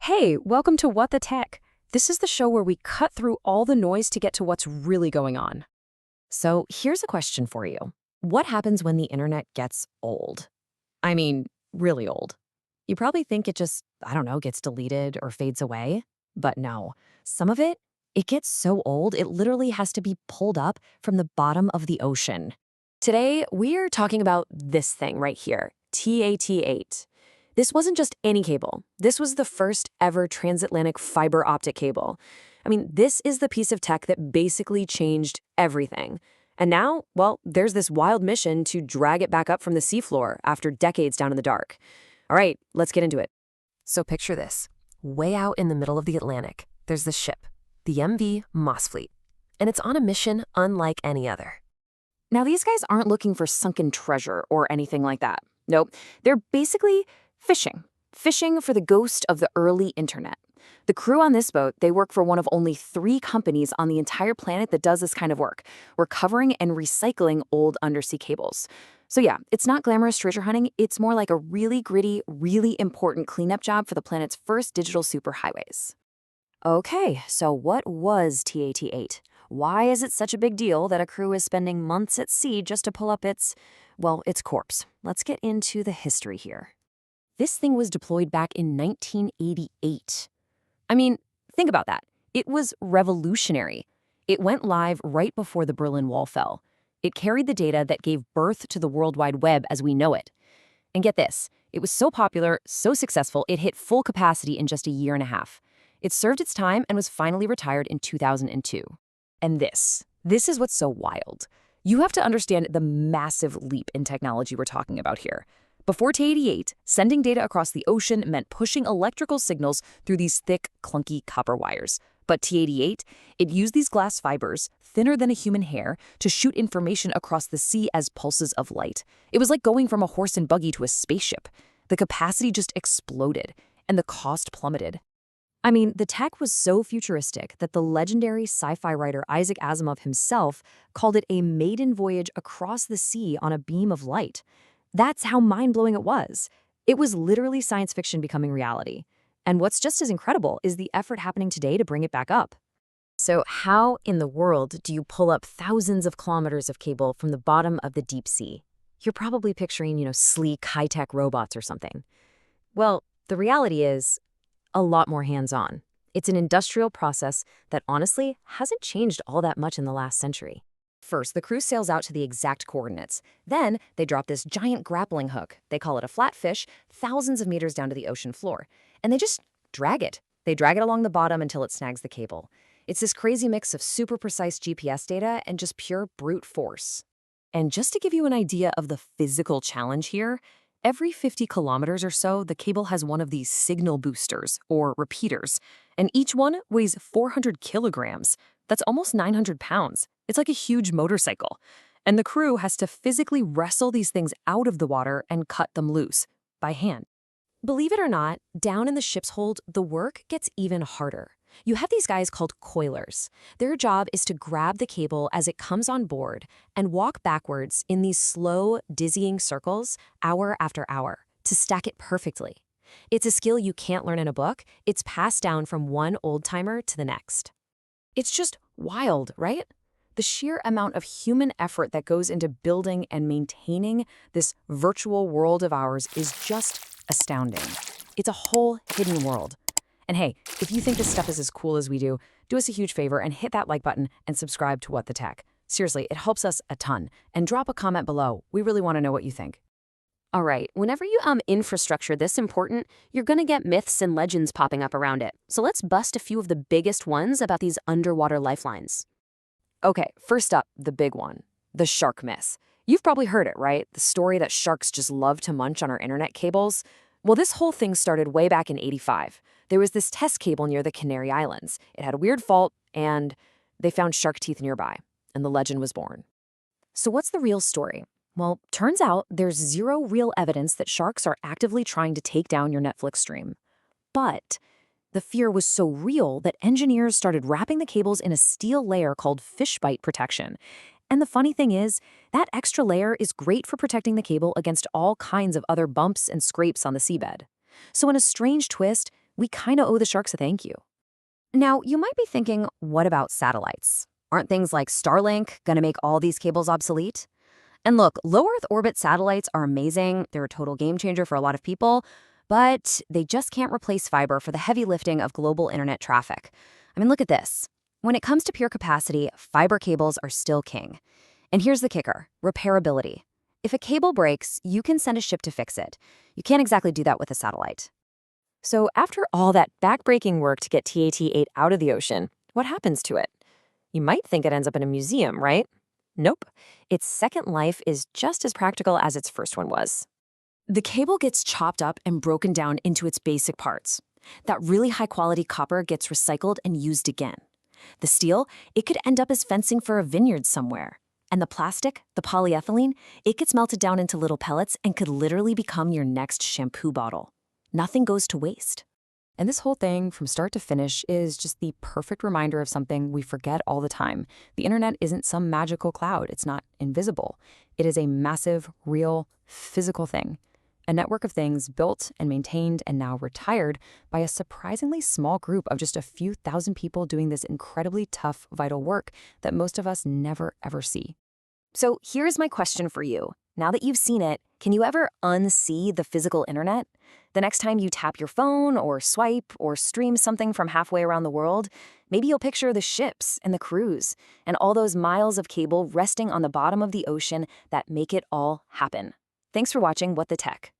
Hey, welcome to What the Tech. This is the show where we cut through all the noise to get to what's really going on. So here's a question for you. What happens when the internet gets old? I mean, really old. You probably think it just, I don't know, gets deleted or fades away. But no, some of it gets so old, it literally has to be pulled up from the bottom of the ocean. Today, we're talking about this thing right here, TAT8. This wasn't just any cable. This was the first ever transatlantic fiber optic cable. This is the piece of tech that basically changed everything. And now, well, there's this wild mission to drag it back up from the seafloor after decades down in the dark. All right, let's get into it. So picture this. Way out in the middle of the Atlantic, there's this ship, the MV Mossfleet, and it's on a mission unlike any other. Now, these guys aren't looking for sunken treasure or anything like that. Nope, they're basically fishing for the ghost of the early internet. The crew on this boat, they work for one of only 3 companies on the entire planet that does this kind of work, recovering and recycling old undersea cables. So yeah, it's not glamorous treasure hunting, it's more like a really gritty, really important cleanup job for the planet's first digital superhighways. Okay, so what was TAT-8? Why is it such a big deal that a crew is spending months at sea just to pull up its corpse? Let's get into the history here. This thing was deployed back in 1988. Think about that. It was revolutionary. It went live right before the Berlin Wall fell. It carried the data that gave birth to the World Wide Web as we know it. And get this, it was so popular, so successful, it hit full capacity in just a year and a half. It served its time and was finally retired in 2002. And this is what's so wild. You have to understand the massive leap in technology we're talking about here. Before TAT-8, sending data across the ocean meant pushing electrical signals through these thick, clunky copper wires. But TAT-8, it used these glass fibers, thinner than a human hair, to shoot information across the sea as pulses of light. It was like going from a horse and buggy to a spaceship. The capacity just exploded, and the cost plummeted. The tech was so futuristic that the legendary sci-fi writer Isaac Asimov himself called it a maiden voyage across the sea on a beam of light. That's how mind-blowing it was. It was literally science fiction becoming reality. And what's just as incredible is the effort happening today to bring it back up. So how in the world do you pull up thousands of kilometers of cable from the bottom of the deep sea? You're probably picturing, sleek, high-tech robots or something. Well, the reality is a lot more hands-on. It's an industrial process that honestly hasn't changed all that much in the last century. First, the crew sails out to the exact coordinates. Then, they drop this giant grappling hook, they call it a flatfish, thousands of meters down to the ocean floor. And they just drag it. They drag it along the bottom until it snags the cable. It's this crazy mix of super precise GPS data and just pure brute force. And just to give you an idea of the physical challenge here, every 50 kilometers or so, the cable has one of these signal boosters, or repeaters, and each one weighs 400 kilograms. That's almost 900 pounds. It's like a huge motorcycle. And the crew has to physically wrestle these things out of the water and cut them loose, by hand. Believe it or not, down in the ship's hold, the work gets even harder. You have these guys called coilers. Their job is to grab the cable as it comes on board and walk backwards in these slow, dizzying circles, hour after hour, to stack it perfectly. It's a skill you can't learn in a book. It's passed down from one old-timer to the next. It's just wild, right? The sheer amount of human effort that goes into building and maintaining this virtual world of ours is just astounding. It's a whole hidden world. And hey, if you think this stuff is as cool as we do us a huge favor and hit that like button and subscribe to What the Tech. Seriously, it helps us a ton. And drop a comment below. We really want to know what you think. All right, whenever you infrastructure this important, you're going to get myths and legends popping up around it. So let's bust a few of the biggest ones about these underwater lifelines. Okay, first up, the big one, the shark myth. You've probably heard it, right? The story that sharks just love to munch on our internet cables. Well, this whole thing started way back in '85. There was this test cable near the Canary Islands. It had a weird fault, and they found shark teeth nearby, and the legend was born. So what's the real story? Well, turns out there's zero real evidence that sharks are actively trying to take down your Netflix stream. But the fear was so real that engineers started wrapping the cables in a steel layer called fish bite protection. And the funny thing is, that extra layer is great for protecting the cable against all kinds of other bumps and scrapes on the seabed. So in a strange twist, We kind of owe the sharks a thank you. Now, you might be thinking, what about satellites? Aren't things like Starlink going to make all these cables obsolete? And look, low Earth orbit satellites are amazing. They're a total game changer for a lot of people, but they just can't replace fiber for the heavy lifting of global internet traffic. I mean, look at this. When it comes to pure capacity, fiber cables are still king. And here's the kicker: repairability. If a cable breaks, you can send a ship to fix it. You can't exactly do that with a satellite. So after all that backbreaking work to get TAT-8 out of the ocean, what happens to it? You might think it ends up in a museum, right? Nope. Its second life is just as practical as its first one was. The cable gets chopped up and broken down into its basic parts. That really high-quality copper gets recycled and used again. The steel, it could end up as fencing for a vineyard somewhere. And the plastic, the polyethylene, it gets melted down into little pellets and could literally become your next shampoo bottle. Nothing goes to waste. And this whole thing, from start to finish, is just the perfect reminder of something we forget all the time. The internet isn't some magical cloud. It's not invisible. It is a massive, real, physical thing. A network of things built and maintained and now retired by a surprisingly small group of just a few thousand people doing this incredibly tough, vital work that most of us never, ever see. So here's my question for you. Now that you've seen it, can you ever unsee the physical internet? The next time you tap your phone or swipe or stream something from halfway around the world, maybe you'll picture the ships and the crews and all those miles of cable resting on the bottom of the ocean that make it all happen. Thanks for watching What the Tech.